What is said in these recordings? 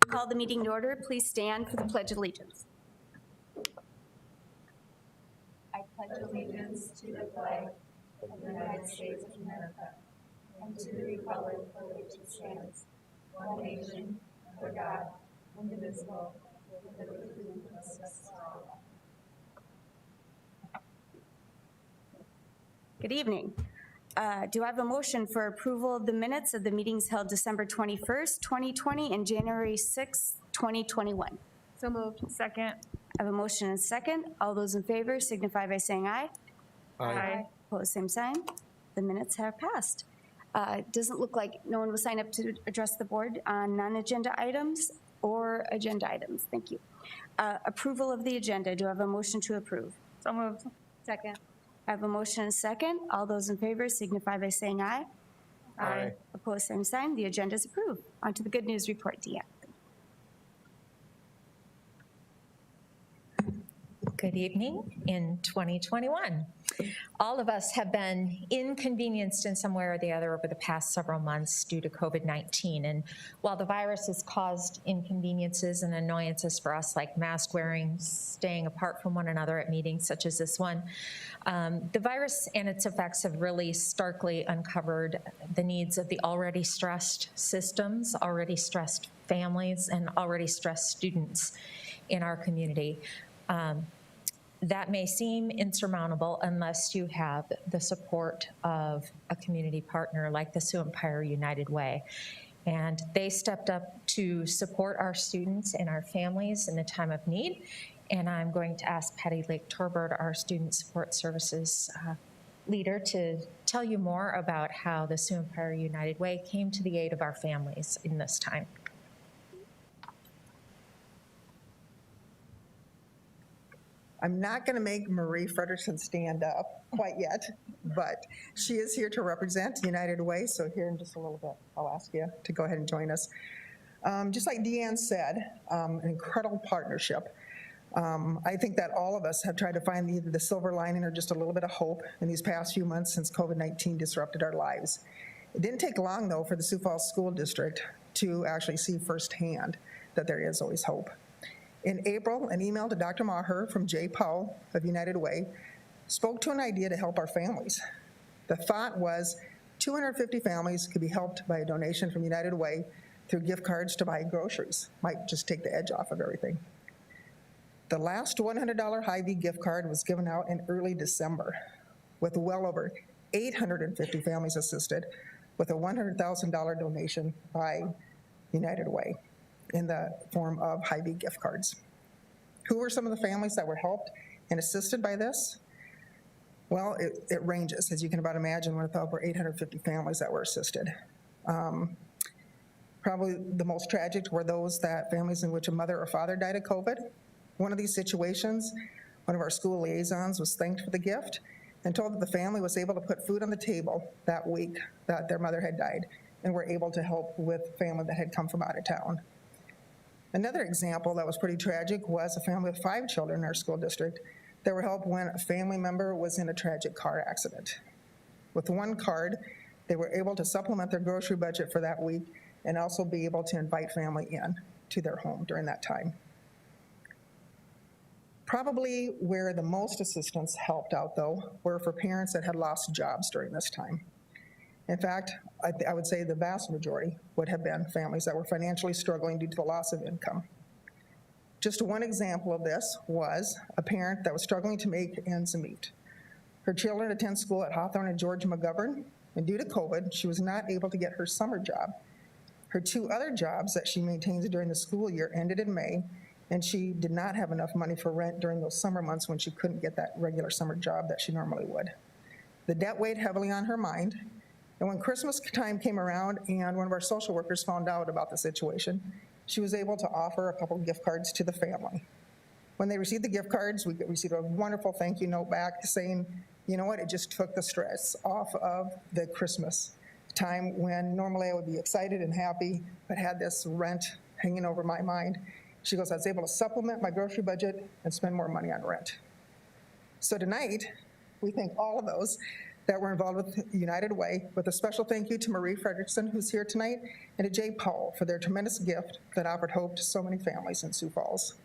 Call the meeting to order. Please stand for the Pledge of Allegiance. I pledge allegiance to the flag of the United States of America and to the republic for which it stands, one nation, under God, indivisible, with liberty and justice for all. Good evening. Do I have a motion for approval of the minutes of the meetings held December 21st, 2020 and January 6th, 2021? So moved. Second. I have a motion and a second. All those in favor signify by saying aye. Aye. Opposed, same sign. The minutes have passed. It doesn't look like no one will sign up to address the board on non-agenda items or agenda items. Thank you. Approval of the agenda. Do I have a motion to approve? So moved. Second. I have a motion and a second. All those in favor signify by saying aye. Aye. Opposed, same sign. The agenda is approved. On to the good news report, Deanne. Good evening. In 2021, all of us have been inconvenienced in some way or the other over the past several months due to COVID-19. And while the virus has caused inconveniences and annoyances for us, like mask wearing, staying apart from one another at meetings such as this one, the virus and its effects have really starkly uncovered the needs of the already stressed systems, already stressed families, and already stressed students in our community. That may seem insurmountable unless you have the support of a community partner like the Sioux Empire United Way. And they stepped up to support our students and our families in a time of need. And I'm going to ask Patty Lake Torbert, our Student Support Services leader, to tell you more about how the Sioux Empire United Way came to the aid of our families in this time. I'm not going to make Marie Frederickson stand up quite yet, but she is here to represent United Way. So here in just a little bit, I'll ask you to go ahead and join us. Just like Deanne said, an incredible partnership. I think that all of us have tried to find either the silver lining or just a little bit of hope in these past few months since COVID-19 disrupted our lives. It didn't take long, though, for the Sioux Falls School District to actually see firsthand that there is always hope. In April, an email to Dr. Maher from Jay Powell of United Way spoke to an idea to help our families. The thought was 250 families could be helped by a donation from United Way through gift cards to buy groceries. Might just take the edge off of everything. The last $100 Hy-Vee gift card was given out in early December, with well over 850 families assisted with a $100,000 donation by United Way in the form of Hy-Vee gift cards. Who were some of the families that were helped and assisted by this? Well, it ranges, as you can about imagine, with over 850 families that were assisted. Probably the most tragic were those families in which a mother or father died of COVID. One of these situations, one of our school liaisons was thanked for the gift and told that the family was able to put food on the table that week that their mother had died and were able to help with family that had come from out of town. Another example that was pretty tragic was a family with 5 children in our school district that were helped when a family member was in a tragic car accident. With one card, they were able to supplement their grocery budget for that week and also be able to invite family in to their home during that time. Probably where the most assistance helped out, though, were for parents that had lost jobs during this time. In fact, I would say the vast majority would have been families that were financially struggling due to the loss of income. Just one example of this was a parent that was struggling to make ends meet. Her children attend school at Hawthorne and George McGovern, and due to COVID, she was not able to get her summer job. Her 2 other jobs that she maintains during the school year ended in May, and she did not have enough money for rent during those summer months when she couldn't get that regular summer job that she normally would. The debt weighed heavily on her mind. And when Christmas time came around and one of our social workers found out about the situation, she was able to offer a couple gift cards to the family. When they received the gift cards, we received a wonderful thank you note back saying, you know what, it just took the stress off of the Christmas time when normally I would be excited and happy, but had this rent hanging over my mind. She goes, I was able to supplement my grocery budget and spend more money on rent. So tonight, we thank all of those that were involved with United Way, with a special thank you to Marie Frederickson, who's here tonight, and to Jay Powell for their tremendous gift that offered hope to so many families in Sioux Falls.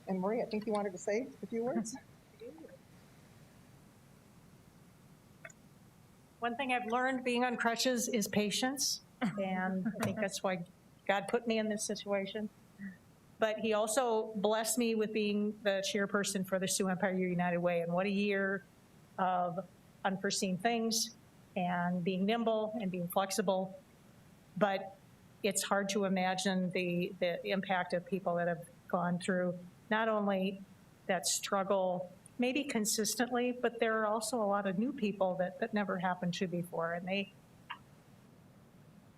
And Marie, I think you wanted to say a few words? One thing I've learned being on crutches is patience, and I think that's why God put me in this situation. But he also blessed me with being the chairperson for the Sioux Empire United Way, and what a year of unforeseen things and being nimble and being flexible. But it's hard to imagine the impact of people that have gone through not only that struggle maybe consistently, but there are also a lot of new people that never happened to before, and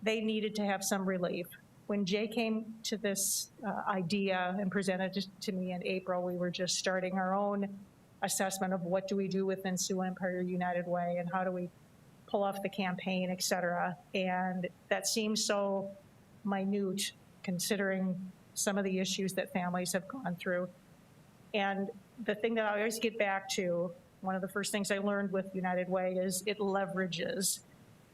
they needed to have some relief. When Jay came to this idea and presented it to me in April, we were just starting our own assessment of what do we do within Sioux Empire United Way and how do we pull off the campaign, et cetera. And that seems so minute considering some of the issues that families have gone through. And the thing that I always get back to, one of the first things I learned with United Way is it leverages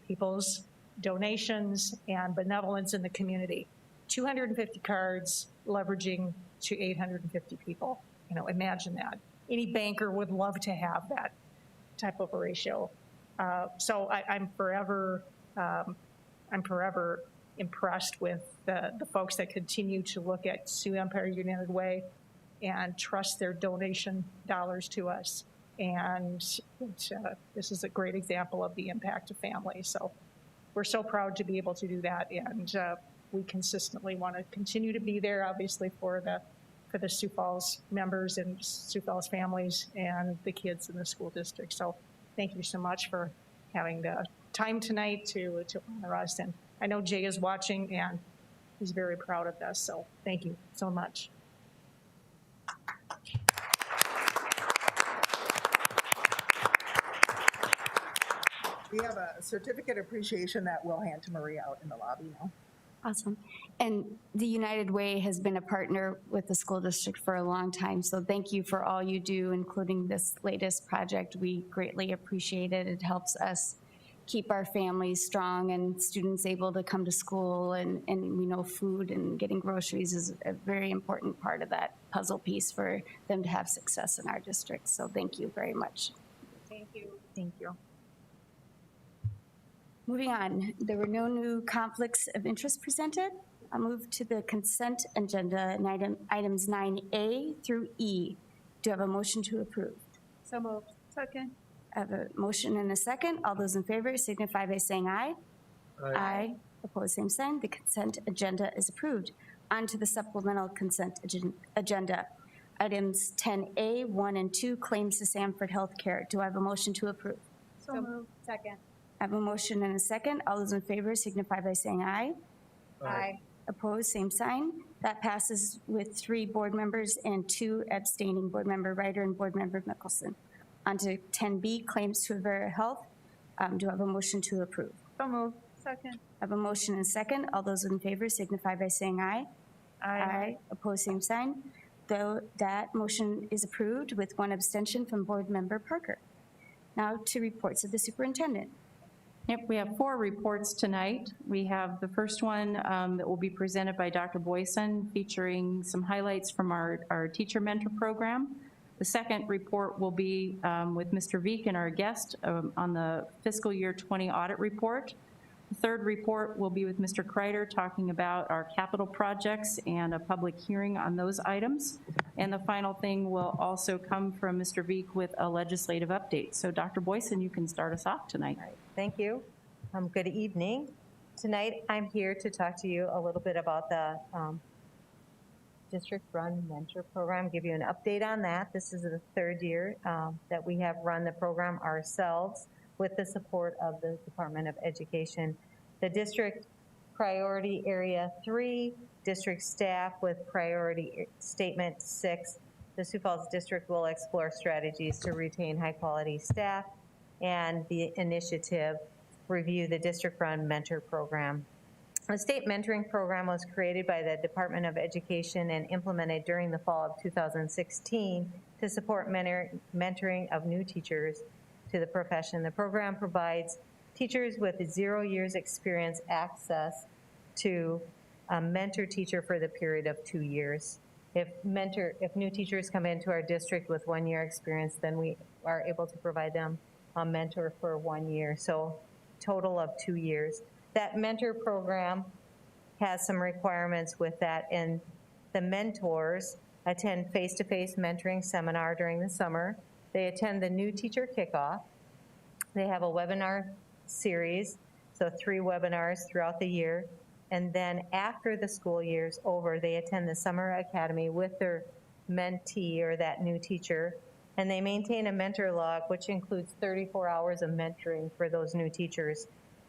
people's donations and benevolence in the community. 250 cards leveraging to 850 people. You know, imagine that. Any banker would love to have that type of a ratio. So I'm forever impressed with the folks that continue to look at Sioux Empire United Way and trust their donation dollars to us. And this is a great example of the impact of family. So we're so proud to be able to do that, and we consistently want to continue to be there, obviously, for the Sioux Falls members and Sioux Falls families and the kids in the school district. So thank you so much for having the time tonight to honor us. And I know Jay is watching, and he's very proud of this. So thank you so much. We have a certificate of appreciation that we'll hand to Marie out in the lobby now. Awesome. And the United Way has been a partner with the school district for a long time, so thank you for all you do, including this latest project. We greatly appreciate it. It helps us keep our families strong and students able to come to school, and we know food and getting groceries is a very important part of that puzzle piece for them to have success in our district. So thank you very much. Thank you. Thank you. Moving on, there were no new conflicts of interest presented. I'll move to the consent agenda and items 9A through E. Do I have a motion to approve? So moved. Second. I have a motion and a second. All those in favor signify by saying aye. Aye. Opposed, same sign. The consent agenda is approved. On to the supplemental consent agenda. Items 10A, 1 and 2, claims to Sanford Healthcare. Do I have a motion to approve? So moved. Second. I have a motion and a second. All those in favor signify by saying aye. Aye. Opposed, same sign. That passes with 3 board members and 2 abstaining, Board Member Ryder and Board Member Mickelson. On to 10B, claims to Avera Health. Do I have a motion to approve? So moved. Second. I have a motion and a second. All those in favor signify by saying aye. Aye. Opposed, same sign. Though that motion is approved with 1 abstention from Board Member Parker. Now to reports of the superintendent. Yep, we have 4 reports tonight. We have the first one that will be presented by Dr. Boyson, featuring some highlights from our teacher mentor program. The second report will be with Mr. Veek and our guest on the fiscal year 20 audit report. The third report will be with Mr. Kreider, talking about our capital projects and a public hearing on those items. And the final thing will also come from Mr. Veek with a legislative update. So Dr. Boyson, you can start us off tonight. All right, thank you. Good evening. Tonight I'm here to talk to you a little bit about the district-run mentor program, give you an update on that. This is the 3rd year that we have run the program ourselves with the support of the Department of Education. The district priority area 3, district staff with priority statement 6. The Sioux Falls District will explore strategies to retain high-quality staff, and the initiative review the district-run mentor program. The state mentoring program was created by the Department of Education and implemented during the fall of 2016 to support mentoring of new teachers to the profession. The program provides teachers with 0 years experience access to a mentor teacher for the period of 2 years. If new teachers come into our district with 1 year experience, then we are able to provide them a mentor for 1 year. So total of 2 years. That mentor program has some requirements with that, and the mentors attend face-to-face mentoring seminar during the summer. They attend the new teacher kickoff. They have a webinar series, so 3 webinars throughout the year. And then after the school year's over, they attend the summer academy with their mentee or that new teacher. And they maintain a mentor log, which includes 34 hours of mentoring for those new teachers.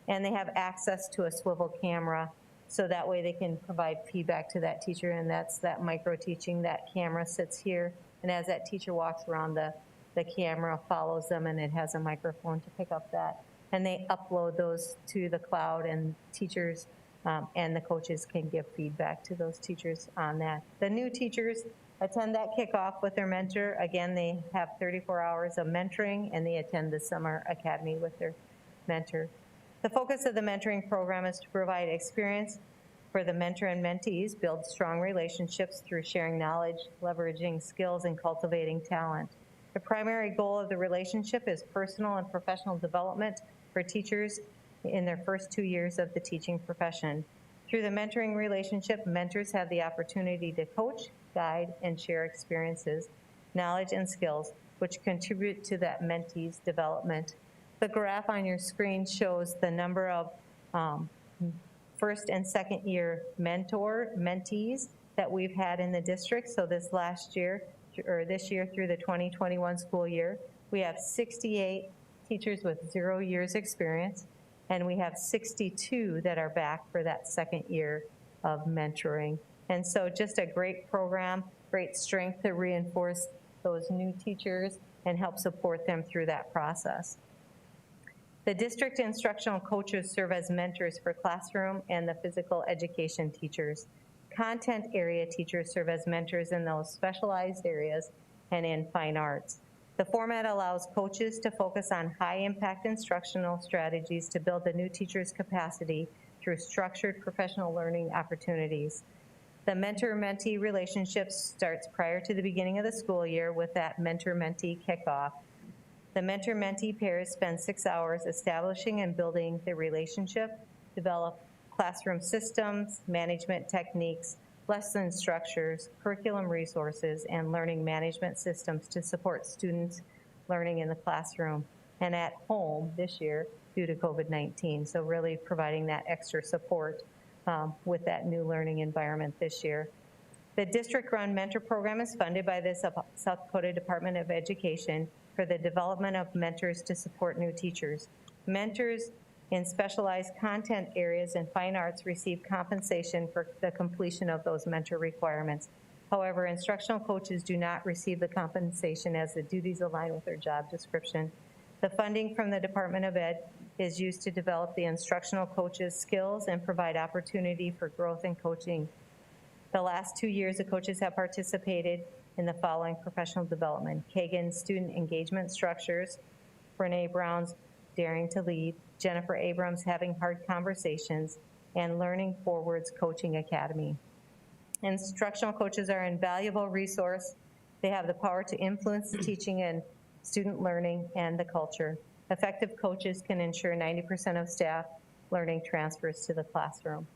And they have access to a swivel camera, so that way they can provide feedback to that teacher, and that's that micro teaching. That camera sits here, and as that teacher walks around, the camera follows them, and it has a microphone to pick up that. And they upload those to the cloud, and teachers and the coaches can give feedback to those teachers on that. The new teachers attend that kickoff with their mentor. Again, they have 34 hours of mentoring, and they attend the summer academy with their mentor. The focus of the mentoring program is to provide experience for the mentor and mentees, build strong relationships through sharing knowledge, leveraging skills, and cultivating talent. The primary goal of the relationship is personal and professional development for teachers in their first 2 years of the teaching profession. Through the mentoring relationship, mentors have the opportunity to coach, guide, and share experiences, knowledge, and skills, which contribute to that mentee's development. The graph on your screen shows the number of first and second year mentees that we've had in the district. So this year through the 2021 school year, we have 68 teachers with 0 years experience, and we have 62 that are back for that second year of mentoring. And so just a great program, great strength to reinforce those new teachers and help support them through that process. The district instructional coaches serve as mentors for classroom and the physical education teachers. Content area teachers serve as mentors in those specialized areas and in fine arts. The format allows coaches to focus on high-impact instructional strategies to build the new teacher's capacity through structured professional learning opportunities. The mentor-mentee relationship starts prior to the beginning of the school year with that mentor-mentee kickoff. The mentor-mentee pairs spend 6 hours establishing and building the relationship, develop classroom systems, management techniques, lesson structures, curriculum resources, and learning management systems to support students learning in the classroom and at home this year due to COVID-19. So really providing that extra support with that new learning environment this year. The district-run mentor program is funded by the South Dakota Department of Education for the development of mentors to support new teachers. Mentors in specialized content areas and fine arts receive compensation for the completion of those mentor requirements. However, instructional coaches do not receive the compensation as the duties align with their job description. The funding from the Department of Ed is used to develop the instructional coaches' skills and provide opportunity for growth in coaching. The last 2 years, the coaches have participated in the following professional development: Kagan Student Engagement Structures, Brene Brown's Daring to Lead, Jennifer Abrams Having Hard Conversations, and Learning Forward's Coaching Academy. Instructional coaches are an invaluable resource. They have the power to influence the teaching and student learning and the culture. Effective coaches can ensure 90% of staff learning transfers to the classroom.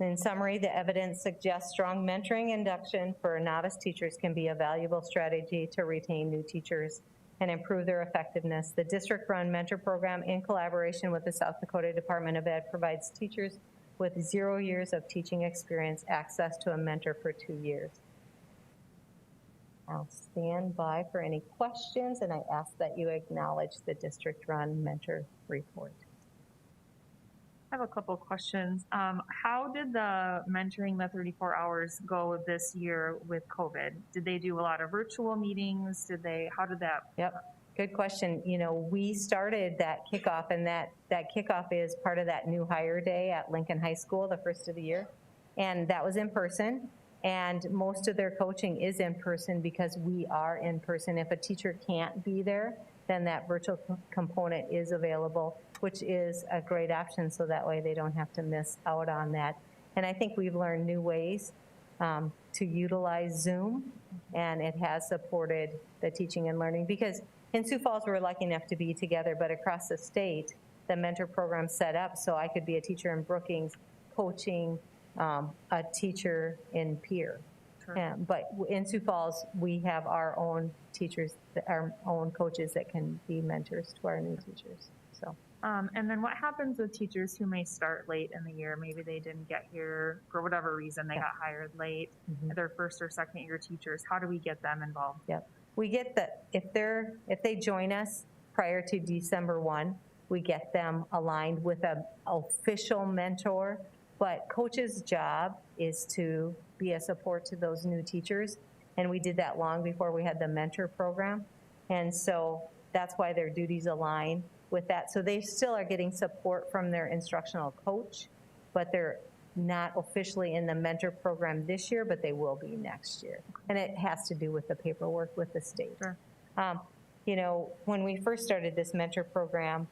In summary, the evidence suggests strong mentoring induction for novice teachers can be a valuable strategy to retain new teachers and improve their effectiveness. The district-run mentor program, in collaboration with the South Dakota Department of Ed, provides teachers with 0 years of teaching experience access to a mentor for 2 years. I'll stand by for any questions, and I ask that you acknowledge the district-run mentor report. I have a couple of questions. How did the mentoring the 34 hours go this year with COVID? Did they do a lot of virtual meetings? How did that? Yep, good question. You know, we started that kickoff, and that kickoff is part of that new hire day at Lincoln High School, the first of the year. And that was in person. And most of their coaching is in person because we are in person. If a teacher can't be there, then that virtual component is available, which is a great option, so that way they don't have to miss out on that. And I think we've learned new ways to utilize Zoom, and it has supported the teaching and learning, because in Sioux Falls, we're lucky enough to be together, but across the state, the mentor program's set up so I could be a teacher in Brookings coaching a teacher in Pierre. But in Sioux Falls, we have our own teachers, our own coaches that can be mentors to our new teachers. So. And then what happens with teachers who may start late in the year? Maybe they didn't get here for whatever reason, they got hired late. They're first or second year teachers. How do we get them involved? Yep. We get that if they join us prior to December 1, we get them aligned with an official mentor. But coach's job is to be a support to those new teachers. And we did that long before we had the mentor program. And so that's why their duties align with that. So they still are getting support from their instructional coach, but they're not officially in the mentor program this year, but they will be next year. And it has to do with the paperwork with the state. Sure. You know, when we first started this mentor program,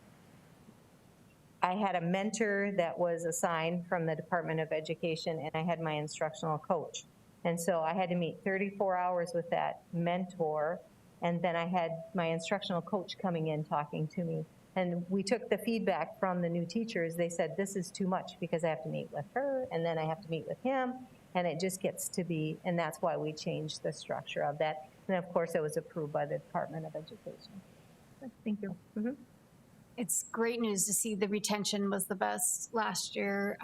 I had a mentor that was assigned from the Department of Education, and I had my instructional coach. And so I had to meet 34 hours with that mentor, and then I had my instructional coach coming in talking to me. And we took the feedback from the new teachers. They said, this is too much because I have to meet with her, and then I have to meet with him, and it just gets to be, and that's why we changed the structure of that. And of course, it was approved by the Department of Education. Thank you. It's great news to see the retention was the best last year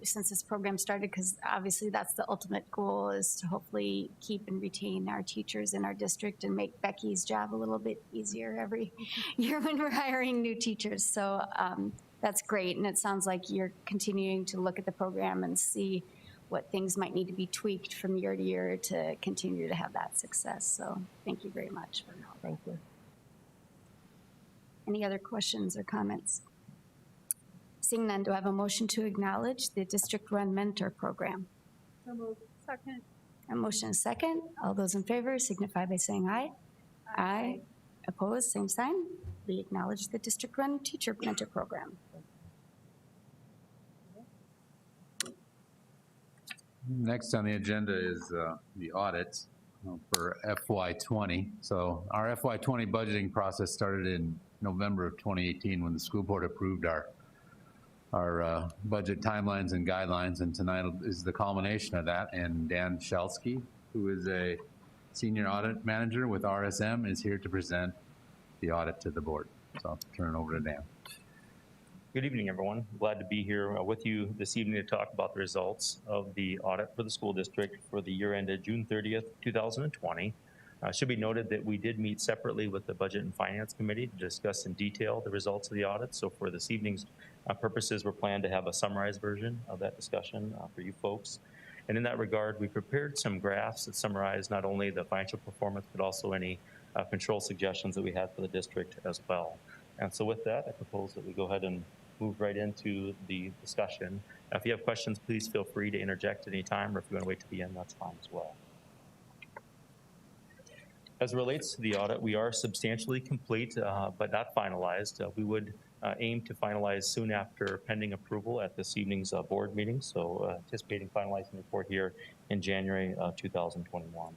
since this program started, because obviously that's the ultimate goal, is to hopefully keep and retain our teachers in our district and make Becky's job a little bit easier every year when we're hiring new teachers. So that's great, and it sounds like you're continuing to look at the program and see what things might need to be tweaked from year to year to continue to have that success. So thank you very much for help. Thank you. Any other questions or comments? Seeing none, do I have a motion to acknowledge the district-run mentor program? So moved. Second. A motion is second. All those in favor signify by saying aye. Aye. Opposed, same sign. We acknowledge the district-run teacher mentor program. Next on the agenda is the audit for FY20. So our FY20 budgeting process started in November of 2018 when the school board approved our budget timelines and guidelines, and tonight is the culmination of that. And Dan Shelsky, who is a senior audit manager with RSM, is here to present the audit to the board. So I'll turn it over to Dan. Good evening, everyone. Glad to be here with you this evening to talk about the results of the audit for the school district for the year ended June 30th, 2020. Should be noted that we did meet separately with the Budget and Finance Committee to discuss in detail the results of the audit. So for this evening's purposes, we're planning to have a summarized version of that discussion for you folks. And in that regard, we prepared some graphs that summarize not only the financial performance, but also any control suggestions that we had for the district as well. And so with that, I propose that we go ahead and move right into the discussion. If you have questions, please feel free to interject at any time, or if you want to wait to the end, that's fine as well. As it relates to the audit, we are substantially complete, but not finalized. We would aim to finalize soon after pending approval at this evening's board meeting. So anticipating finalizing the report here in January 2021.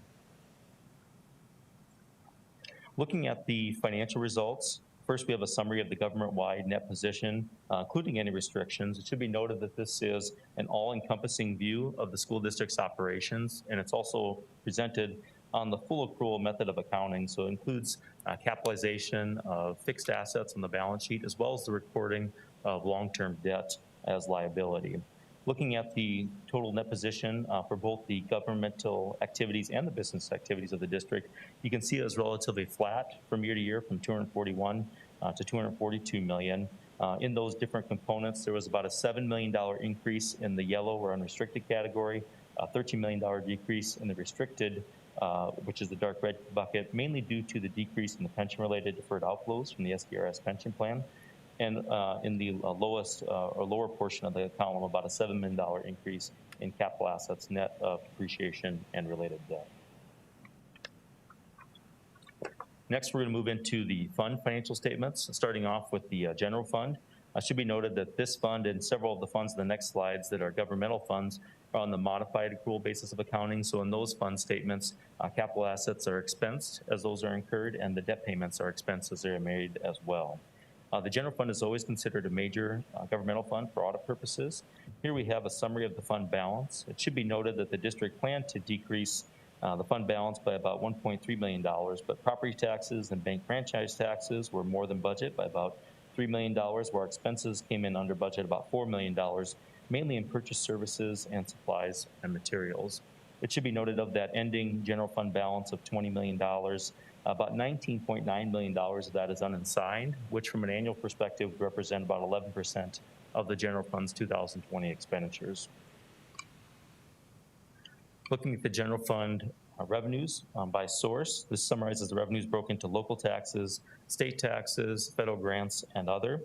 Looking at the financial results, first we have a summary of the government-wide net position, including any restrictions. It should be noted that this is an all-encompassing view of the school district's operations, and it's also presented on the full accrual method of accounting. So it includes capitalization of fixed assets on the balance sheet, as well as the recording of long-term debt as liability. Looking at the total net position for both the governmental activities and the business activities of the district, you can see it was relatively flat from year to year, from 241 to 242 million. In those different components, there was about a $7 million increase in the yellow or unrestricted category, a $13 million decrease in the restricted, which is the dark red bucket, mainly due to the decrease in the pension-related deferred outflows from the SDRS pension plan. and in the lowest or lower portion of the column, about a $7 million increase in capital assets net of depreciation and related debt. Next, we're going to move into the fund financial statements, starting off with the general fund. It should be noted that this fund and several of the funds in the next slides that are governmental funds are on the modified accrual basis of accounting. So in those fund statements, capital assets are expensed as those are incurred, and the debt payments are expensed as they are made as well. The general fund is always considered a major governmental fund for audit purposes. Here we have a summary of the fund balance. It should be noted that the district planned to decrease the fund balance by about $1.3 million, but property taxes and bank franchise taxes were more than budget by about $3 million, where our expenses came in under budget about $4 million, mainly in purchase services and supplies and materials. It should be noted of that ending general fund balance of $20 million, about $19.9 million of that is unassigned, which from an annual perspective would represent about 11% of the general fund's 2020 expenditures. Looking at the general fund revenues by source, this summarizes the revenues broken into local taxes, state taxes, federal grants, and other.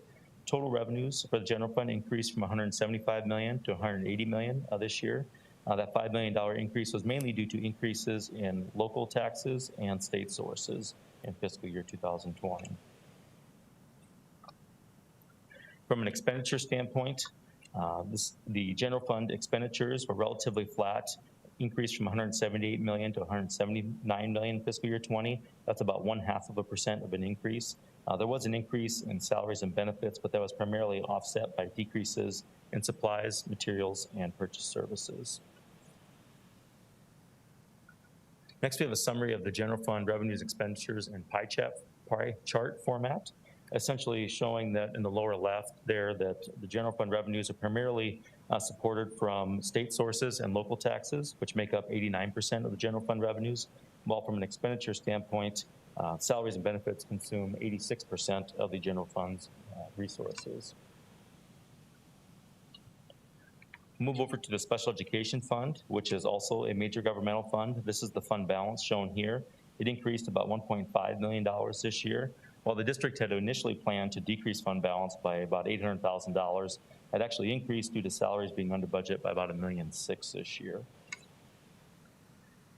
Total revenues for the general fund increased from $175 million to $180 million this year. That $5 million increase was mainly due to increases in local taxes and state sources in fiscal year 2020. From an expenditure standpoint, the general fund expenditures were relatively flat, increased from $178 million to $179 million in fiscal year 20. That's about 0.5% of an increase. There was an increase in salaries and benefits, but that was primarily offset by decreases in supplies, materials, and purchase services. Next, we have a summary of the general fund revenues, expenditures, and pie chart format, essentially showing that in the lower left there that the general fund revenues are primarily supported from state sources and local taxes, which make up 89% of the general fund revenues, while from an expenditure standpoint, salaries and benefits consume 86% of the general fund's resources. Move over to the Special Education Fund, which is also a major governmental fund. This is the fund balance shown here. It increased about $1.5 million this year. While the district had initially planned to decrease fund balance by about $800,000, it actually increased due to salaries being under budget by about $1.6 million this year.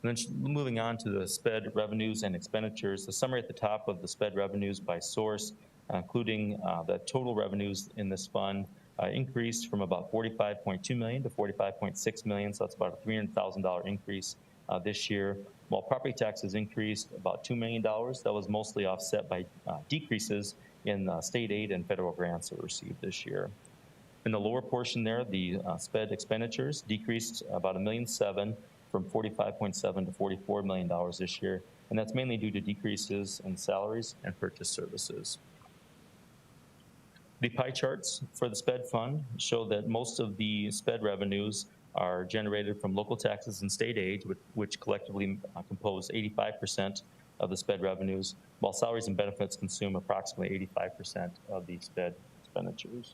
And then moving on to the SPED revenues and expenditures, the summary at the top of the SPED revenues by source, including the total revenues in this fund, increased from about $45.2 million to $45.6 million, so that's about a $300,000 increase this year. While property taxes increased about $2 million, that was mostly offset by decreases in state aid and federal grants that were received this year. In the lower portion there, the SPED expenditures decreased about $1.7 million from $45.7 to $44 million this year, and that's mainly due to decreases in salaries and purchase services. The pie charts for the SPED fund show that most of the SPED revenues are generated from local taxes and state aid, which collectively compose 85% of the SPED revenues, while salaries and benefits consume approximately 85% of the SPED expenditures.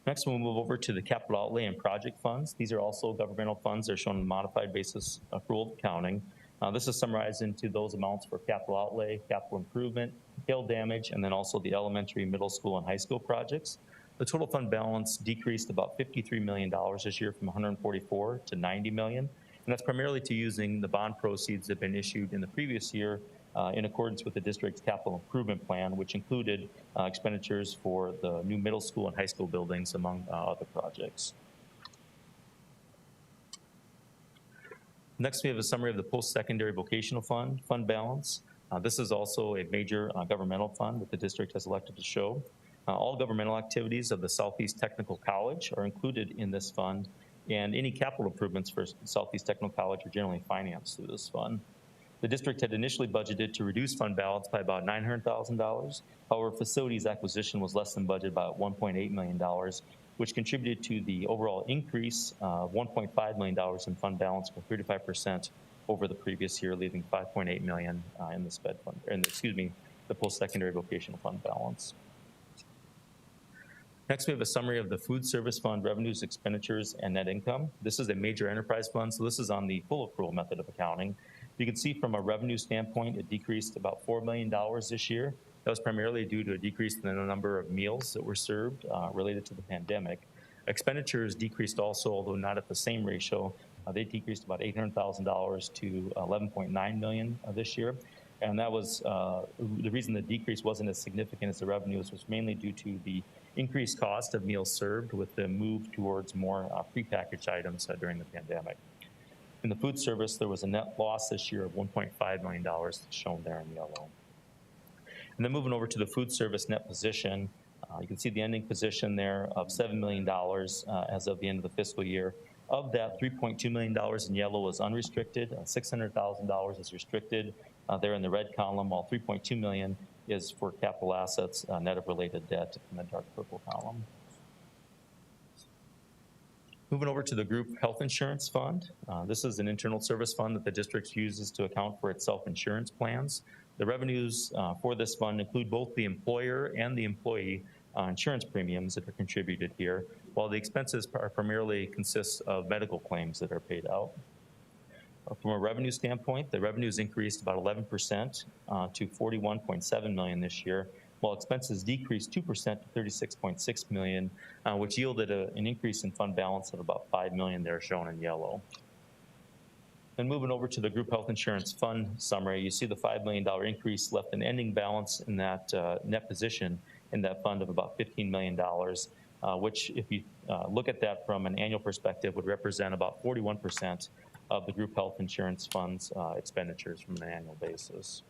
Next, we'll move over to the capital outlay and project funds. These are also governmental funds. They're shown on a modified basis accrual accounting. This is summarized into those amounts for capital outlay, capital improvement, hail damage, and then also the elementary, middle school, and high school projects. The total fund balance decreased about $53 million this year from $144 to $90 million, and that's primarily to using the bond proceeds that have been issued in the previous year in accordance with the district's capital improvement plan, which included expenditures for the new middle school and high school buildings, among other projects. Next, we have a summary of the post-secondary vocational fund balance. This is also a major governmental fund that the district has elected to show. All governmental activities of the Southeast Technical College are included in this fund, and any capital improvements for Southeast Technical College are generally financed through this fund. The district had initially budgeted to reduce fund balance by about $900,000. However, facilities acquisition was less than budget by $1.8 million, which contributed to the overall increase of $1.5 million in fund balance for 35% over the previous year, leaving $5.8 million in the SPED fund, the post-secondary vocational fund balance. Next, we have a summary of the food service fund revenues, expenditures, and net income. This is a major enterprise fund, so this is on the full accrual method of accounting. You can see from a revenue standpoint, it decreased about $4 million this year. That was primarily due to a decrease in the number of meals that were served related to the pandemic. Expenditures decreased also, although not at the same ratio. They decreased about $800,000 to $11.9 million this year. And that was the reason the decrease wasn't as significant as the revenues was mainly due to the increased cost of meals served with the move towards more prepackaged items during the pandemic. In the food service, there was a net loss this year of $1.5 million shown there in yellow. And then moving over to the food service net position, you can see the ending position there of $7 million as of the end of the fiscal year. Of that, $3.2 million in yellow is unrestricted, $600,000 is restricted there in the red column, while $3.2 million is for capital assets, net of related debt in the dark purple column. Moving over to the group health insurance fund. This is an internal service fund that the district uses to account for its self-insurance plans. The revenues for this fund include both the employer and the employee insurance premiums that are contributed here, while the expenses primarily consist of medical claims that are paid out. From a revenue standpoint, the revenues increased about 11% to $41.7 million this year, while expenses decreased 2% to $36.6 million, which yielded an increase in fund balance of about $5 million there shown in yellow. And moving over to the group health insurance fund summary, you see the $5 million increase left an ending balance in that net position in that fund of about $15 million, which if you look at that from an annual perspective would represent about 41% of the group health insurance fund's expenditures from an annual basis.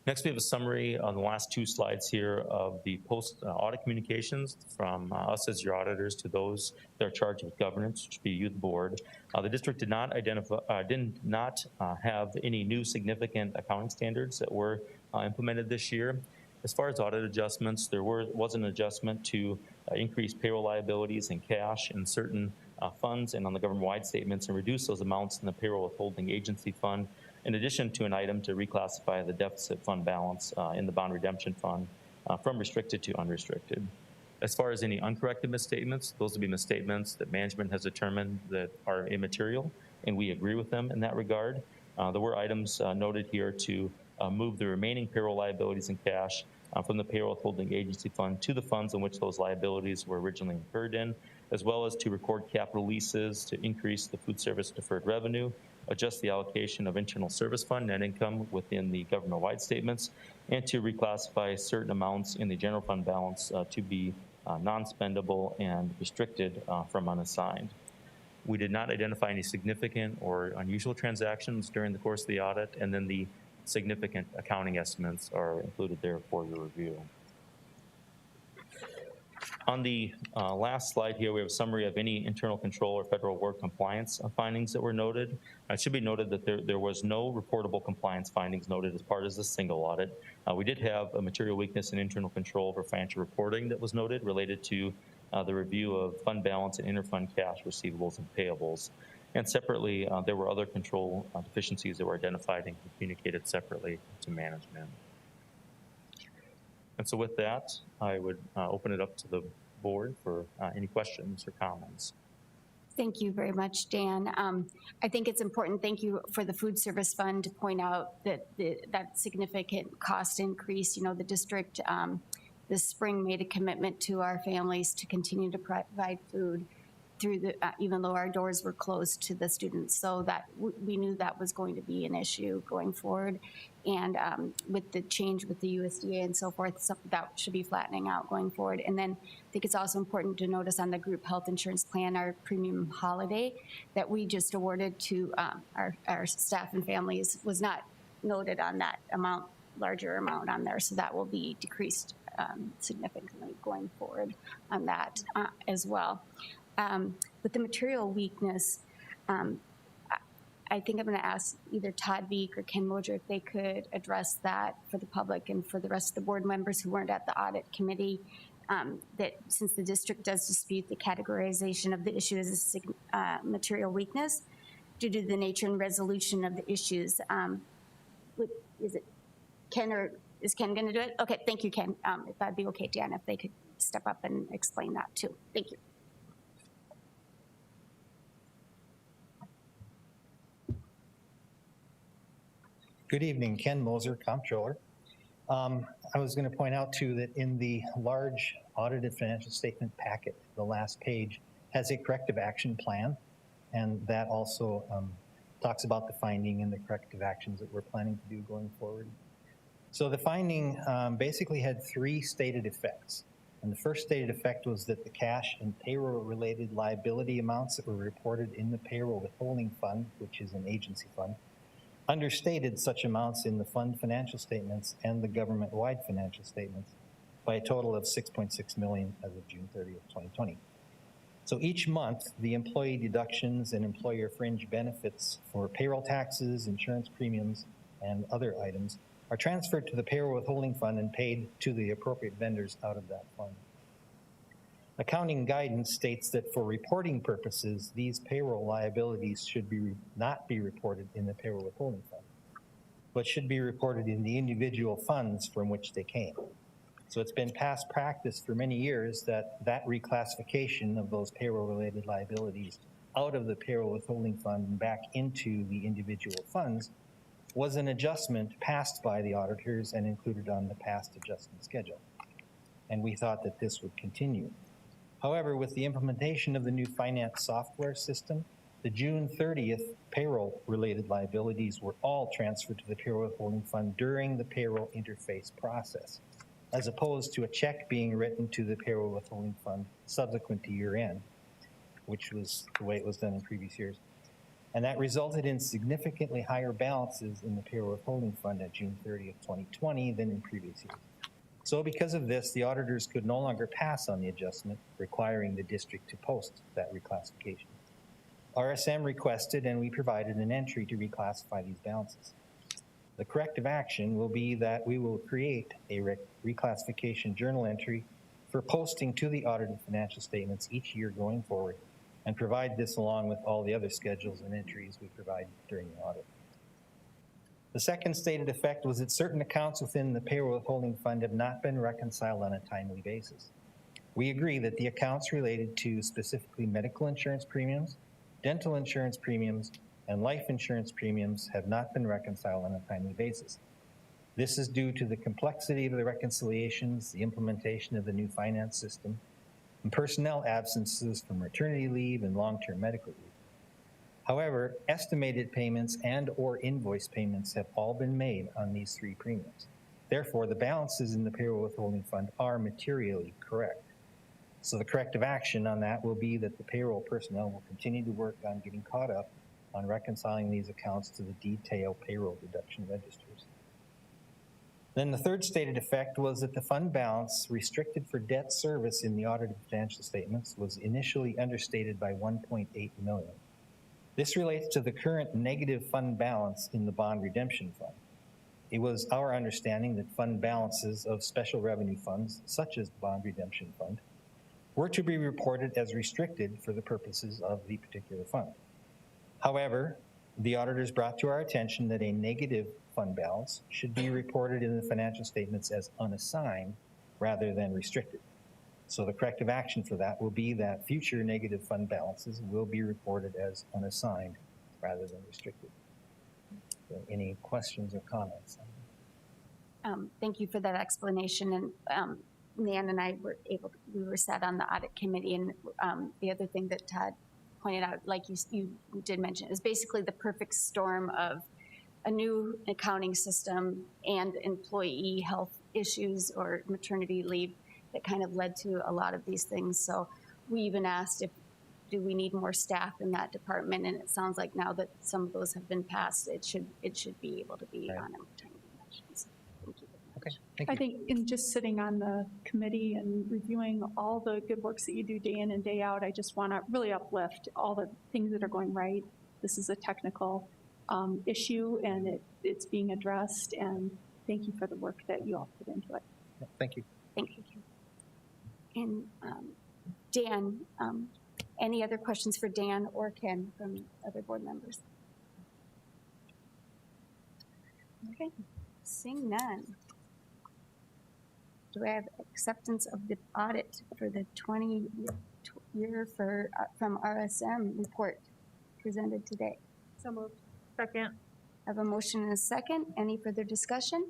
Next, we have a summary on the last two slides here of the post-audit communications from us as your auditors to those that are charged with governance, which would be you, the board. The district did not have any new significant accounting standards that were implemented this year. As far as audit adjustments, there was an adjustment to increase payroll liabilities and cash in certain funds and on the government-wide statements and reduce those amounts in the payroll withholding agency fund, in addition to an item to reclassify the deficit fund balance in the bond redemption fund from restricted to unrestricted. As far as any uncorrected misstatements, those would be misstatements that management has determined that are immaterial, and we agree with them in that regard. There were items noted here to move the remaining payroll liabilities and cash from the payroll withholding agency fund to the funds in which those liabilities were originally incurred in, as well as to record capital leases to increase the food service deferred revenue, adjust the allocation of internal service fund net income within the government-wide statements, and to reclassify certain amounts in the general fund balance to be non-spendable and restricted from unassigned. We did not identify any significant or unusual transactions during the course of the audit, and then the significant accounting estimates are included there for your review. On the last slide here, we have a summary of any internal control or federal work compliance findings that were noted. It should be noted that there was no reportable compliance findings noted as part of this single audit. We did have a material weakness in internal control over financial reporting that was noted related to the review of fund balance and interfund cash receivables and payables. And separately, there were other control deficiencies that were identified and communicated separately to management. And so with that, I would open it up to the board for any questions or comments. Thank you very much, Dan. I think it's important, thank you for the food service fund to point out that that significant cost increase. You know, the district this spring made a commitment to our families to continue to provide food through the, even though our doors were closed to the students. So that we knew that was going to be an issue going forward. And with the change with the USDA and so forth, so that should be flattening out going forward. And then I think it's also important to notice on the group health insurance plan, our premium holiday that we just awarded to our staff and families was not noted on that amount, larger amount on there. So that will be decreased significantly going forward on that as well. With the material weakness, I think I'm going to ask either Todd Veek or Ken Moser if they could address that for the public and for the rest of the board members who weren't at the audit committee, that since the district does dispute the categorization of the issue as a material weakness due to the nature and resolution of the issues. Is it Ken or is Ken going to do it? Okay, thank you, Ken. If that'd be okay, Dan, if they could step up and explain that too. Thank you. Good evening, Ken Moser, Comptroller. I was going to point out too that in the large audited financial statement packet, the last page has a corrective action plan, and that also talks about the finding and the corrective actions that we're planning to do going forward. So the finding basically had 3 stated effects. And the first stated effect was that the cash and payroll-related liability amounts that were reported in the payroll withholding fund, which is an agency fund, understated such amounts in the fund financial statements and the government-wide financial statements by a total of $6.6 million as of June 30th, 2020. So each month, the employee deductions and employer fringe benefits for payroll taxes, insurance premiums, and other items are transferred to the payroll withholding fund and paid to the appropriate vendors out of that fund. Accounting guidance states that for reporting purposes, these payroll liabilities should not be reported in the payroll withholding fund, but should be reported in the individual funds from which they came. So it's been past practice for many years that reclassification of those payroll-related liabilities out of the payroll withholding fund and back into the individual funds was an adjustment passed by the auditors and included on the past adjustment schedule. And we thought that this would continue. However, with the implementation of the new finance software system, the June 30th payroll-related liabilities were all transferred to the payroll withholding fund during the payroll interface process, as opposed to a check being written to the payroll withholding fund subsequent to year end, which was the way it was done in previous years. And that resulted in significantly higher balances in the payroll withholding fund at June 30th, 2020 than in previous years. So because of this, the auditors could no longer pass on the adjustment, requiring the district to post that reclassification. RSM requested and we provided an entry to reclassify these balances. The corrective action will be that we will create a reclassification journal entry for posting to the audited financial statements each year going forward, and provide this along with all the other schedules and entries we provide during the audit. The second stated effect was that certain accounts within the payroll withholding fund have not been reconciled on a timely basis. We agree that the accounts related to specifically medical insurance premiums, dental insurance premiums, and life insurance premiums have not been reconciled on a timely basis. This is due to the complexity of the reconciliations, the implementation of the new finance system, and personnel absences from maternity leave and long-term medical leave. However, estimated payments and or invoice payments have all been made on these 3 premiums. Therefore, the balances in the payroll withholding fund are materially correct. So the corrective action on that will be that the payroll personnel will continue to work on getting caught up on reconciling these accounts to the detailed payroll deduction registers. Then the third stated effect was that the fund balance restricted for debt service in the audited financial statements was initially understated by $1.8 million. This relates to the current negative fund balance in the bond redemption fund. It was our understanding that fund balances of special revenue funds, such as the bond redemption fund, were to be reported as restricted for the purposes of the particular fund. However, the auditors brought to our attention that a negative fund balance should be reported in the financial statements as unassigned rather than restricted. So the corrective action for that will be that future negative fund balances will be reported as unassigned rather than restricted. So any questions or comments? Thank you for that explanation. And Nan and I we were sat on the audit committee, and the other thing that Todd pointed out, like you did mention, is basically the perfect storm of a new accounting system and employee health issues or maternity leave that kind of led to a lot of these things. So we even asked do we need more staff in that department? And it sounds like now that some of those have been passed, it should be able to be on a timely fashion. So thank you very much. Okay, thank you. I think in just sitting on the committee and reviewing all the good works that you do day in and day out, I just want to really uplift all the things that are going right. This is a technical issue, and it's being addressed, and thank you for the work that you all put into it. Thank you. Thank you. And Dan, any other questions for Dan or Ken from other board members? Okay, seeing none. Do I have acceptance of the audit for the 20 year from RSM report presented today? So moved. Second. I have a motion and a second. Any further discussion?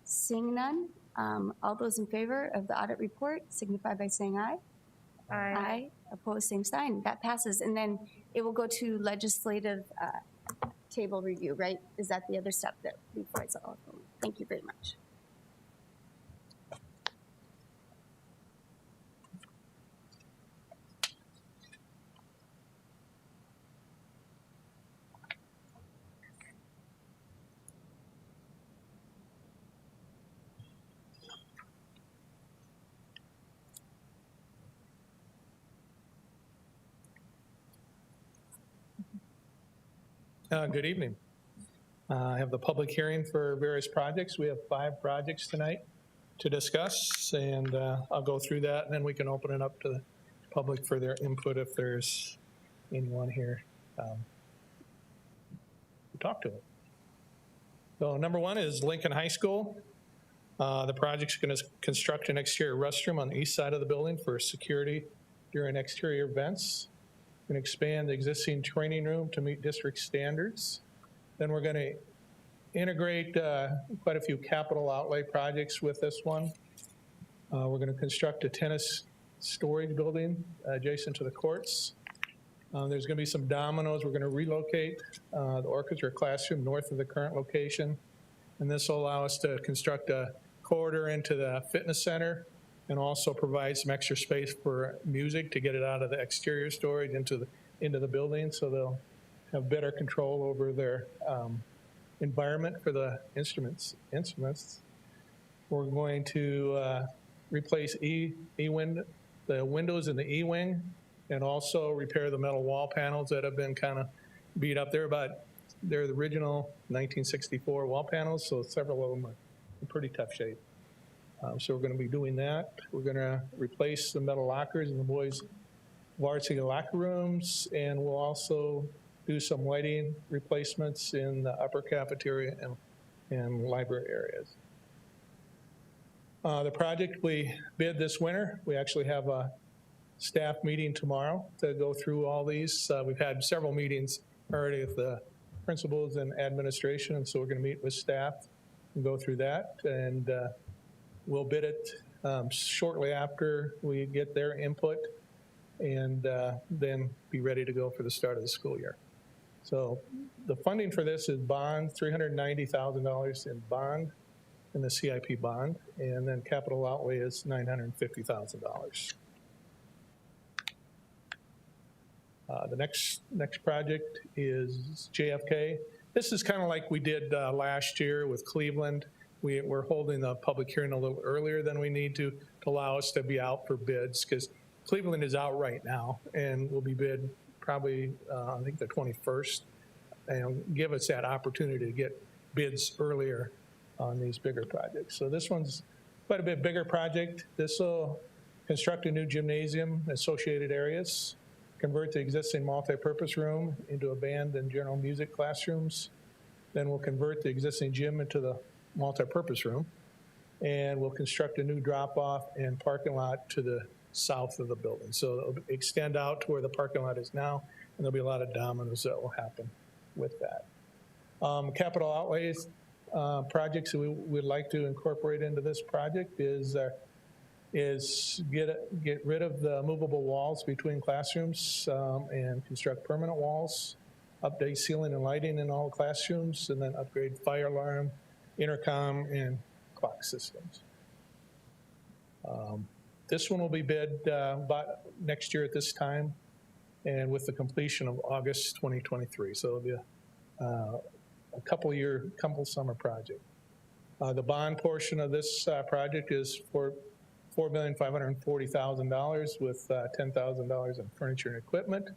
Seeing none, all those in favor of the audit report signify by saying aye. Aye. Opposed, same sign. That passes. And then it will go to legislative table review, right? Is that the other step that before it's all? Thank you very much. Good evening. I have the public hearing for various projects. We have 5 projects tonight to discuss, and I'll go through that, and then we can open it up to the public for their input if there's anyone here to talk to it. So number 1 is Lincoln High School. The project's going to construct an exterior restroom on the east side of the building for security during exterior events. Going to expand the existing training room to meet district standards. Then we're going to integrate quite a few capital outlay projects with this one. We're going to construct a tennis storage building adjacent to the courts. There's going to be some dominoes. We're going to relocate the orchestra classroom north of the current location. And this will allow us to construct a corridor into the fitness center and also provide some extra space for music to get it out of the exterior storage into the building, so they'll have better control over their environment for the instruments. We're going to replace the windows in the E-wing, and also repair the metal wall panels that have been kind of beat up. They're the original 1964 wall panels, so several of them are in pretty tough shape. So we're going to be doing that. We're going to replace the metal lockers in the boys' varsity locker rooms, and we'll also do some lighting replacements in the upper cafeteria and library areas. The project we bid this winter, we actually have a staff meeting tomorrow to go through all these. We've had several meetings already with the principals and administration, and so we're going to meet with staff and go through that. And we'll bid it shortly after we get their input, and then be ready to go for the start of the school year. So the funding for this is bond, $390,000 in bond, in the CIP bond, and then capital outlay is $950,000. The next project is JFK. This is kind of like we did last year with Cleveland. We're holding the public hearing a little earlier than we need to allow us to be out for bids, because Cleveland is out right now and will be bid probably, I think, the 21st, and give us that opportunity to get bids earlier on these bigger projects. So this one's quite a bit bigger project. This will construct a new gymnasium, associated areas, convert the existing multi-purpose room into a band and general music classrooms. Then we'll convert the existing gym into the multi-purpose room, and we'll construct a new drop-off and parking lot to the south of the building. So it'll extend out to where the parking lot is now, and there'll be a lot of dominoes that will happen with that. Capital outlays projects that we would like to incorporate into this project is get rid of the movable walls between classrooms and construct permanent walls, update ceiling and lighting in all classrooms, and then upgrade fire alarm, intercom, and clock systems. This one will be bid next year at this time, and with the completion of August 2023. So it'll be a couple summer project. The bond portion of this project is for $4,540,000 with $10,000 in furniture and equipment.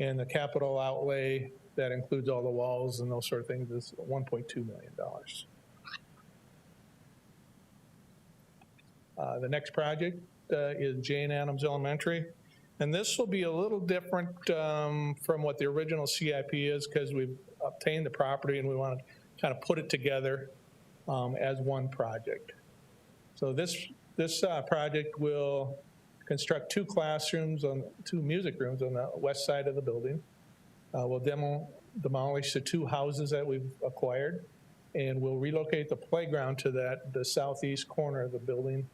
And the capital outlay that includes all the walls and those sort of things is $1.2 million. The next project is Jane Addams Elementary. And this will be a little different from what the original CIP is, because we've obtained the property and we want to kind of put it together as one project. So this project will construct two music rooms on the west side of the building. We'll demo demolish the 2 houses that we've acquired, and we'll relocate the playground to the southeast corner of the building,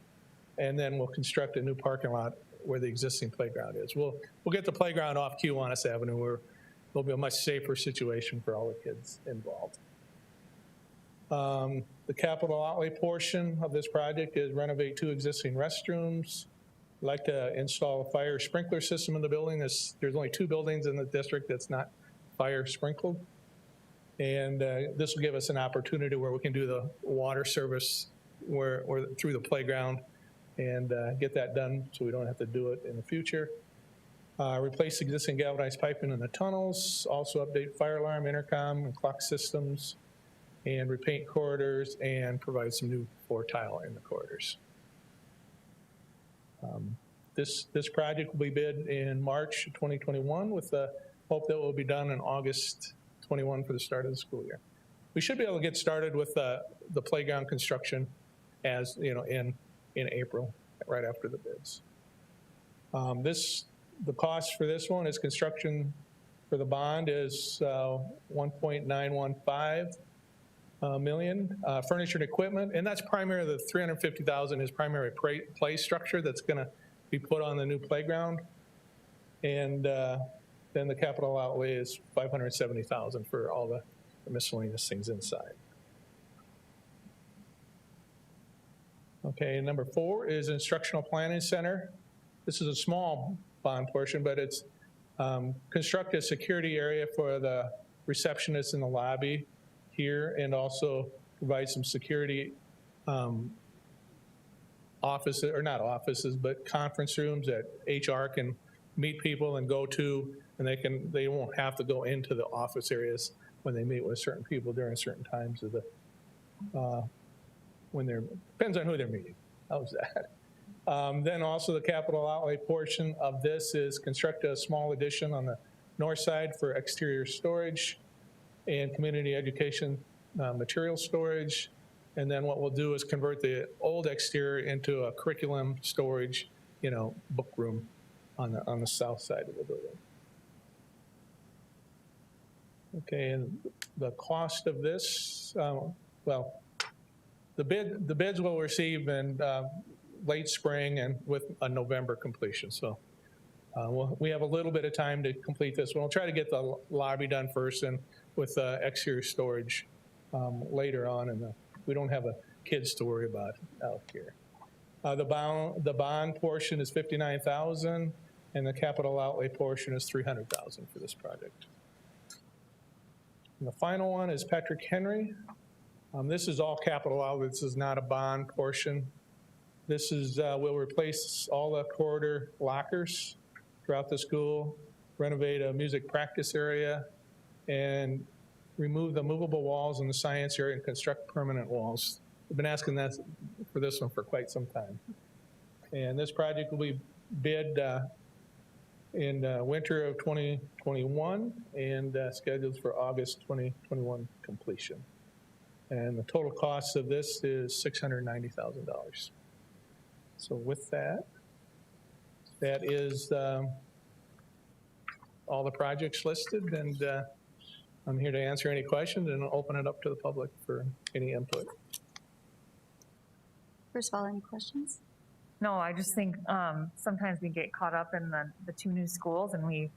and then we'll construct a new parking lot where the existing playground is. We'll get the playground off Kiwanis Avenue, where it'll be a much safer situation for all the kids involved. The capital outlay portion of this project is renovate 2 existing restrooms. I'd like to install a fire sprinkler system in the building. There's only 2 buildings in the district that's not fire sprinkled. And this will give us an opportunity where we can do the water service through the playground and get that done so we don't have to do it in the future. Replace existing galvanized piping in the tunnels, also update fire alarm, intercom, and clock systems, and repaint corridors and provide some new floor tile in the corridors. This project will be bid in March 2021 with the hope that it will be done in August 21 for the start of the school year. We should be able to get started with the playground construction as in April, right after the bids. The cost for this one is construction for the bond is 1.915 million. Furniture and equipment, and that's primarily the $350,000 is primary play structure that's going to be put on the new playground, and then the capital outlay is $570,000 for all the miscellaneous things inside. Okay, number 4 is instructional planning center. This is a small bond portion, but it's construct a security area for the receptionists in the lobby here, and also provide some security offices, or not offices, but conference rooms that HR can meet people and go to, and they won't have to go into the office areas when they meet with certain people during certain times of the depends on who they're meeting. How's that? Then also the capital outlay portion of this is construct a small addition on the north side for exterior storage and community education material storage. And then what we'll do is convert the old exterior into a curriculum storage, book room on the south side of the building. Okay, and the cost of this, the bids will receive in late spring and with a November completion. So we have a little bit of time to complete this. We'll try to get the lobby done first, and with exterior storage later on. And we don't have a kids to worry about out here. The bond portion is $59,000, and the capital outlay portion is $300,000 for this project. And the final one is Patrick Henry. This is all capital outlay. This is not a bond portion. This is, we'll replace all the corridor lockers throughout the school, renovate a music practice area, and remove the movable walls in the science area and construct permanent walls. We've been asking that for this one for quite some time. And this project will be bid in winter of 2021 and scheduled for August 2021 completion. And the total cost of this is $690,000. So with that, that is all the projects listed, and I'm here to answer any questions and open it up to the public for any input. First of all, any questions? No, I just think sometimes we get caught up in the 2 new schools, and we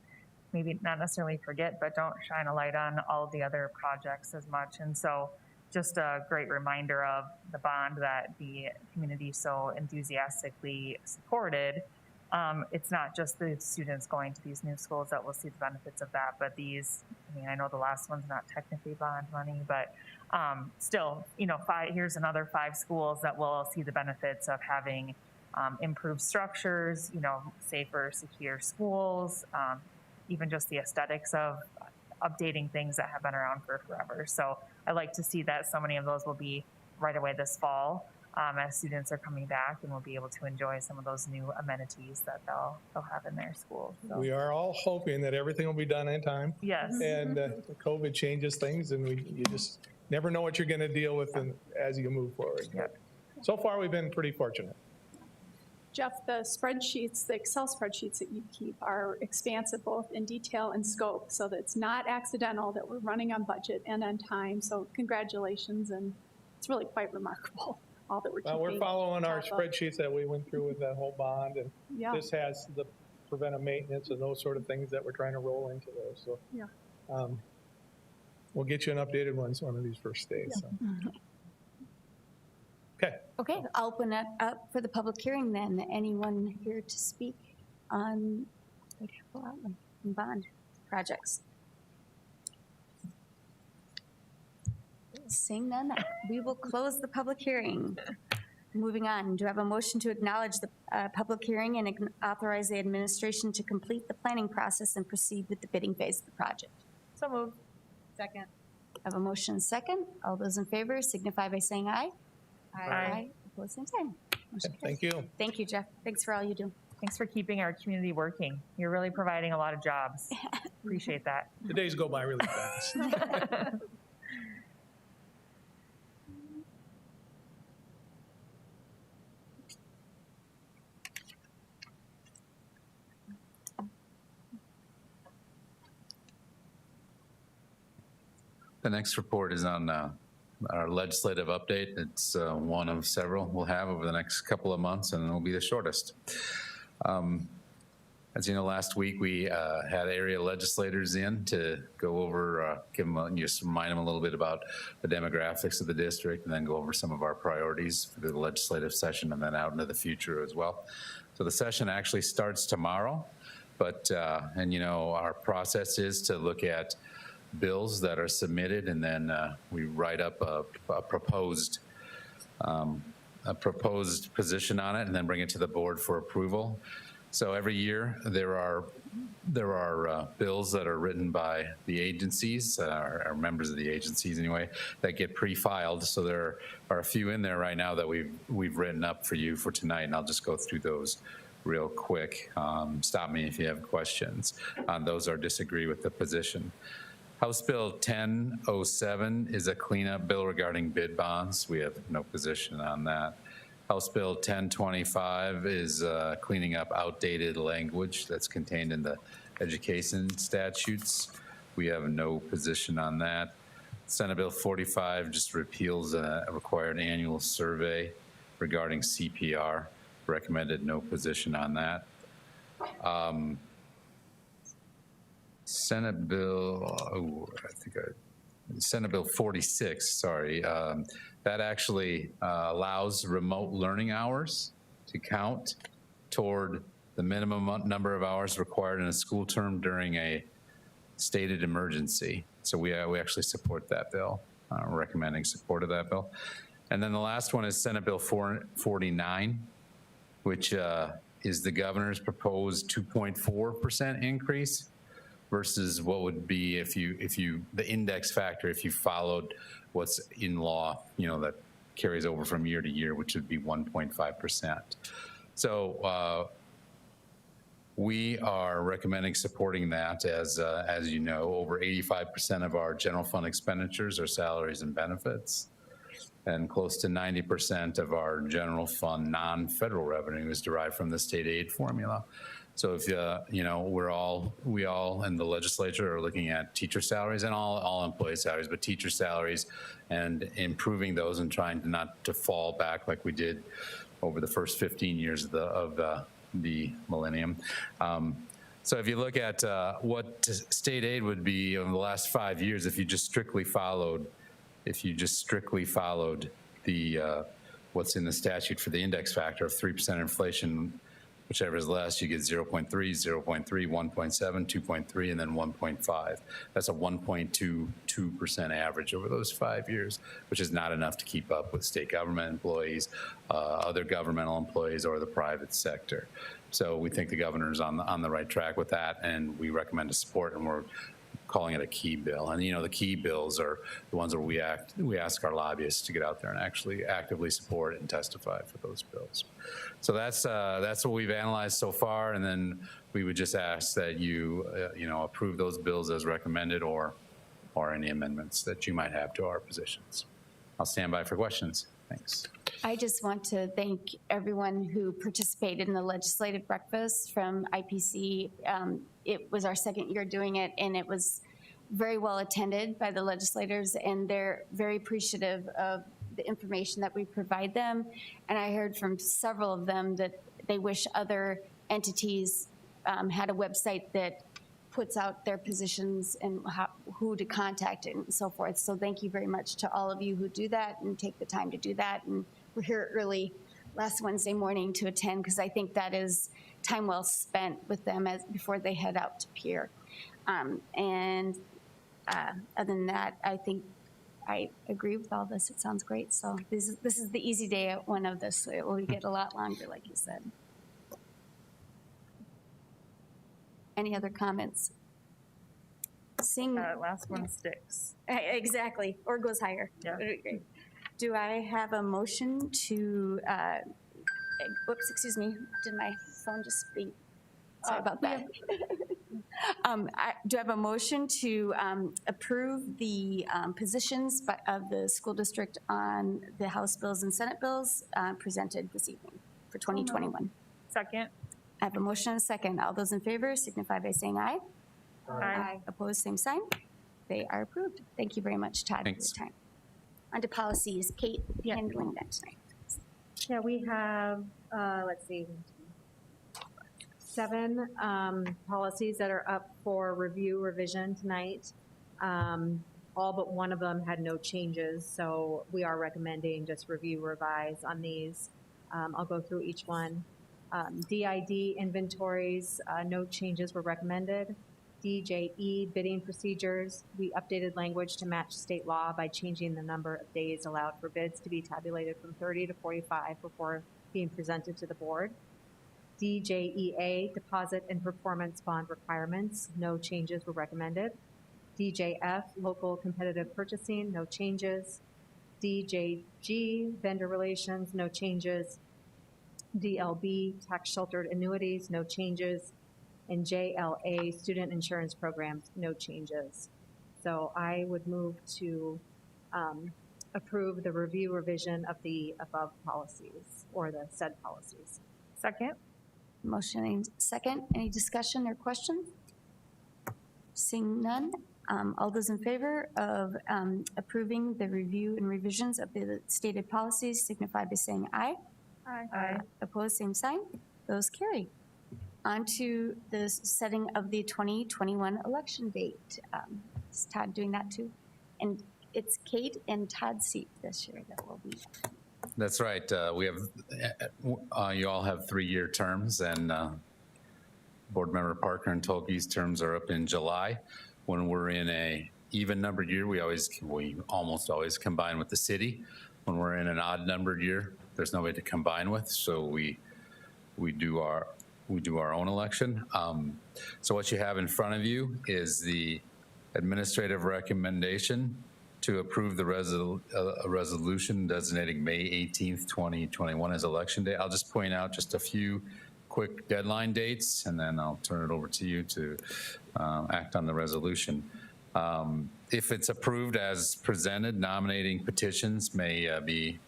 maybe not necessarily forget, but don't shine a light on all of the other projects as much. And so just a great reminder of the bond that the community so enthusiastically supported. It's not just the students going to these new schools that will see the benefits of that, but these, I know the last one's not technically bond money, but still, here's another 5 schools that will see the benefits of having improved structures, safer, secure schools, even just the aesthetics of updating things that have been around for forever. So I like to see that so many of those will be right away this fall as students are coming back, and we'll be able to enjoy some of those new amenities that they'll have in their school. So. We are all hoping that everything will be done in time. Yes. And COVID changes things, and you just never know what you're going to deal with as you move forward. Yep. So far, we've been pretty fortunate. Jeff, the spreadsheets, the Excel spreadsheets that you keep are expansive both in detail and scope, so that it's not accidental that we're running on budget and on time. So congratulations, and it's really quite remarkable, all that we're keeping. Well, we're following our top of. spreadsheets that we went through with that whole bond, and Yeah. this has the preventive maintenance and those sort of things that we're trying to roll into those, so. Yeah. We'll get you an updated one of these first days, so. Okay. Okay, I'll open it up for the public hearing then. Anyone here to speak on the capital outlay and bond projects? Seeing none, we will close the public hearing. Moving on, do I have a motion to acknowledge the public hearing and authorize the administration to complete the planning process and proceed with the bidding phase of the project? So moved. Second. I have a motion and second. All those in favor signify by saying aye. Aye. Opposed, same sign. Motion carries. Thank you. Thank you, Jeff. Thanks for all you do. Thanks for keeping our community working. You're really providing a lot of jobs. Appreciate that. The days go by really fast. The next report is on our legislative update. It's one of several we'll have over the next couple of months, and it'll be the shortest. As you know, last week we had area legislators in to go over, give them, just remind them a little bit about the demographics of the district, and then go over some of our priorities for the legislative session and then out into the future as well. So the session actually starts tomorrow, but, and you know, our process is to look at bills that are submitted, and then we write up a proposed position on it, and then bring it to the board for approval. So every year there are bills that are written by the agencies, or members of the agencies anyway, that get pre-filed. So there are a few in there right now that we've written up for you for tonight, and I'll just go through those real quick. Stop me if you have questions on those or disagree with the position. House Bill 1007 is a cleanup bill regarding bid bonds. We have no position on that. House Bill 1025 is cleaning up outdated language that's contained in the education statutes. We have no position on that. Senate Bill 45 just repeals a required annual survey regarding CPR. Recommended no position on that. Senate Bill, Senate Bill 46, sorry, that actually allows remote learning hours to count toward the minimum number of hours required in a school term during a stated emergency. So we actually support that bill, recommending support of that bill. And then the last one is Senate Bill 449, which is the governor's proposed 2.4% increase versus what would be if you the index factor, if you followed what's in law, you know, that carries over from year to year, which would be 1.5%. So we are recommending supporting that. As you know, over 85% of our general fund expenditures are salaries and benefits, and close to 90% of our general fund non-federal revenue is derived from the state aid formula. So if you know, we all in the legislature are looking at teacher salaries and all employee salaries, but teacher salaries and improving those and trying to not to fall back like we did over the first 15 years of the millennium. So if you look at what state aid would be in the last 5 years, if you just strictly followed the what's in the statute for the index factor of 3% inflation, whichever is less, you get 0.3, 0.3, 1.7, 2.3, and then 1.5. That's a 1.22% average over those 5 years, which is not enough to keep up with state government employees, other governmental employees, or the private sector. So we think the governor's on the right track with that, and we recommend to support, and we're calling it a key bill. And you know, the key bills are the ones where we ask our lobbyists to get out there and actually actively support and testify for those bills. So that's what we've analyzed so far, and then we would just ask that you you know, approve those bills as recommended, or any amendments that you might have to our positions. I'll stand by for questions. Thanks. I just want to thank everyone who participated in the legislative breakfast from IPC. It was our second year doing it, and it was very well attended by the legislators, and they're very appreciative of the information that we provide them. And I heard from several of them that they wish other entities had a website that puts out their positions and who to contact and so forth. So thank you very much to all of you who do that and take the time to do that. And we're here early last Wednesday morning to attend, because I think that is time well spent with them before they head out to Pierre. Other than that, I think I agree with all this. It sounds great. So this is the easy day one of this. So it will get a lot longer, like you said. Any other comments? Last one sticks. Exactly, or goes higher. Yeah. Okay. Do I have a motion to, whoops, excuse me, did my phone just beep? Sorry about that. Do I have a motion to approve the positions of the school district on the House bills and Senate bills presented this evening for 2021? Second. I have a motion and a second. All those in favor signify by saying aye. Aye. Opposed, same sign. They are approved. Thank you very much, Todd, Thanks. for your time. On to policies. Kate, handling that tonight. Yeah, we have, let's see, 7 policies that are up for review revision tonight. All but one of them had no changes, so we are recommending just review revise on these. I'll go through each one. DID inventories, no changes were recommended. DJE bidding procedures, we updated language to match state law by changing the number of days allowed for bids to be tabulated from 30 to 45 before being presented to the board. DJEA, deposit and performance bond requirements, no changes were recommended. DJF, local competitive purchasing, no changes. DJG, vendor relations, no changes. DLB, tax sheltered annuities, no changes. And JLA, student insurance programs, no changes. So I would move to approve the review revision of the above policies, or the said policies. Second. Motion and second. Any discussion or questions? Seeing none. All those in favor of approving the review and revisions of the stated policies signify by saying aye. Aye. Opposed, same sign. Those carry. On to the setting of the 2021 election date. Is Todd doing that too? And it's Kate and Todd's seat this year that will be. That's right. We have, you all have 3-year terms, and Board Member Parker and Tolke's terms are up in July. When we're in a even numbered year, we almost always combine with the city. When we're in an odd numbered year, there's nobody to combine with, so we do our own election. So what you have in front of you is the administrative recommendation to approve the resolution designating May 18th, 2021 as election day. I'll just point out just a few quick deadline dates, and then I'll turn it over to you to act on the resolution. If it's approved as presented, nominating petitions may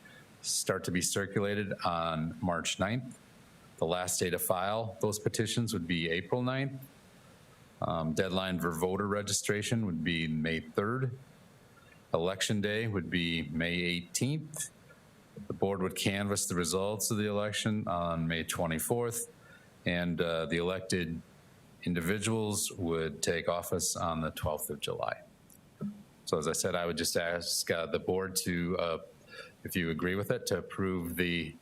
start to be circulated on March 9th. The last day to file those petitions would be April 9th. Deadline for voter registration would be May 3rd. Election day would be May 18th. The board would canvass the results of the election on May 24th, and the elected individuals would take office on the 12th of July. So as I said, I would just ask the board to, if you agree with it, to approve the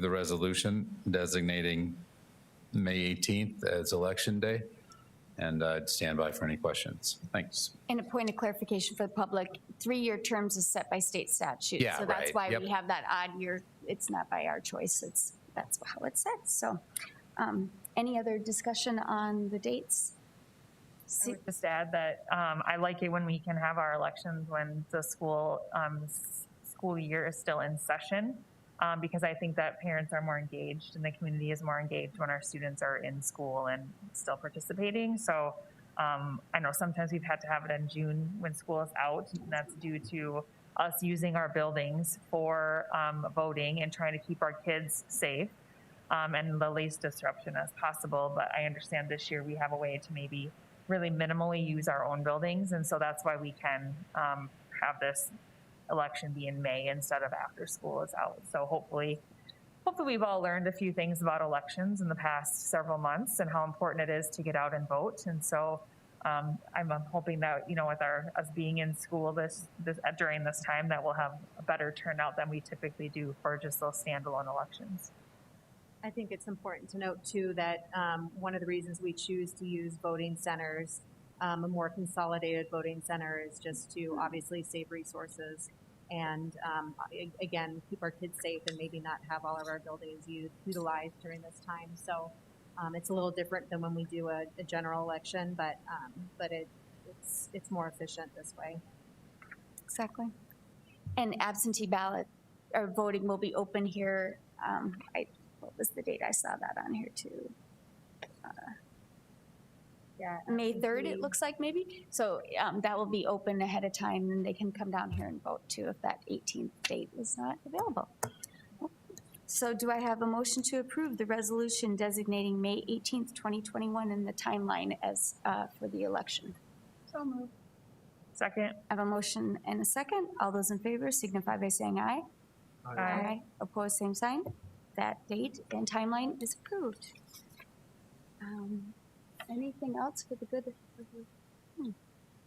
resolution designating May 18th as election day, and I'd stand by for any questions. Thanks. And a point of clarification for the public, 3-year terms is set by state statute. Yeah, so that's right. why we have that odd year. It's not by our choice. That's how it's set. So any other discussion on the dates? I would just add that I like it when we can have our elections when the school year is still in session, because I think that parents are more engaged and the community is more engaged when our students are in school and still participating. So I know sometimes we've had to have it in June when school is out, and that's due to us using our buildings for voting and trying to keep our kids safe and the least disruption as possible. But I understand this year we have a way to maybe really minimally use our own buildings. And so that's why we can have this election be in May instead of after school is out. So hopefully we've all learned a few things about elections in the past several months and how important it is to get out and vote. And so I'm hoping that, you know, with us being in school during this time, that we'll have a better turnout than we typically do for just those standalone elections. I think it's important to note too that one of the reasons we choose to use voting centers, a more consolidated voting center, is just to obviously save resources and again, keep our kids safe and maybe not have all of our buildings utilized during this time. So it's a little different than when we do a general election, but it's more efficient this way. Exactly. And absentee ballot or voting will be open here. What was the date? I saw that on here too. Yeah, May 3rd, it looks like maybe. So that will be open ahead of time, and they can come down here and vote too if that 18th date is not available. So do I have a motion to approve the resolution designating May 18th, 2021 in the timeline as for the election? So moved. Second. I have a motion and a second. All those in favor signify by saying aye. Aye. Opposed, same sign. That date and timeline is approved. Anything else for the good of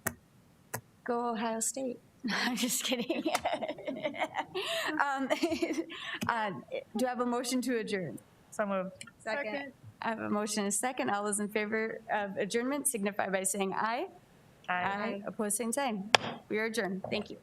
the Go Ohio State. I'm just kidding. Do I have a motion to adjourn? So moved. Second. I have a motion and a second. All those in favor of adjournment signify by saying aye. Aye. Opposed, same sign. We are adjourned. Thank you.